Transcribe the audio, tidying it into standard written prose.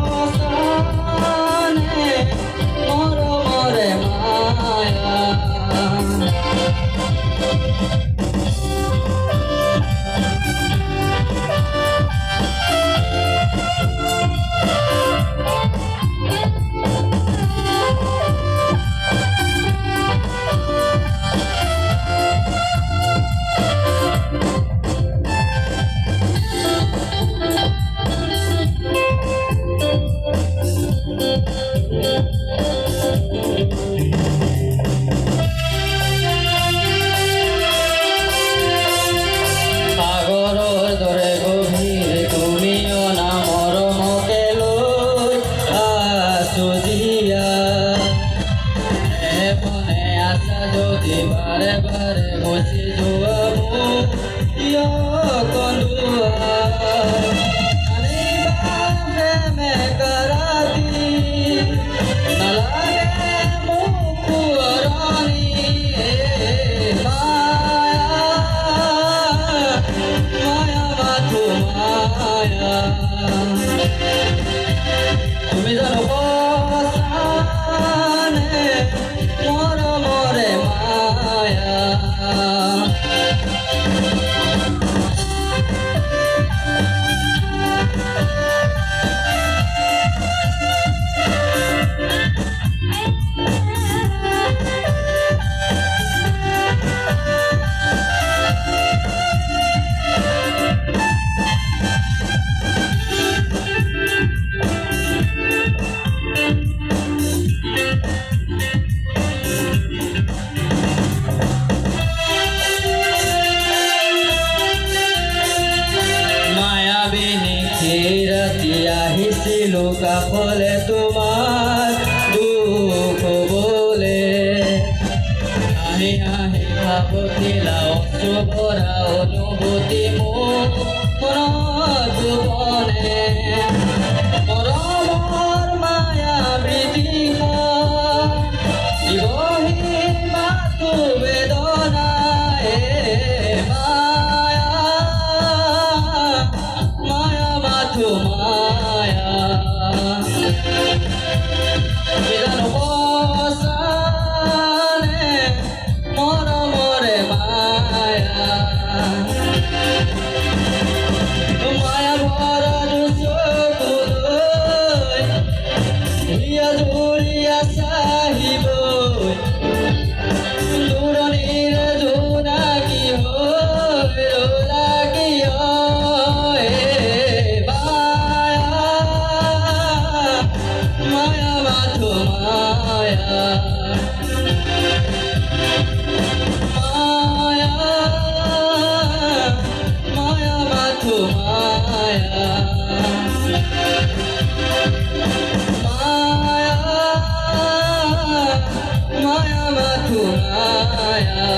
পসানে মরমরে মায়া বারে বারে বসে জোয়াবো ইয়া কন্দুয়া আরে বারে মে করাতি নালাগে মুকুরানি মায়া মায়া বাথু মায়া তুমি জানো পসানে মরমরে মায়া আহিছিল কাফলে তোমার দুঃখ বলে আহি আহি ভাবছিলা অশ্ৰুভৰা অনুভূতি মোৰ জীৱনে মৰমৰ মায়া বৃদ্ধি দিবহি মাথো বেদনায়ে মায়া মায়া মাথো মায়া বিধান পসানে মরমরে মায়া মায়া ভরা চকুলৈ হিয়া ধুলিয়া চাহিব দূৰণিৰ জোনাকী হৈ ৰলা কিয় মায়া বাথু মায়া মায়া মায়া বাথু মায়া মায়া মায়া বাথু মায়া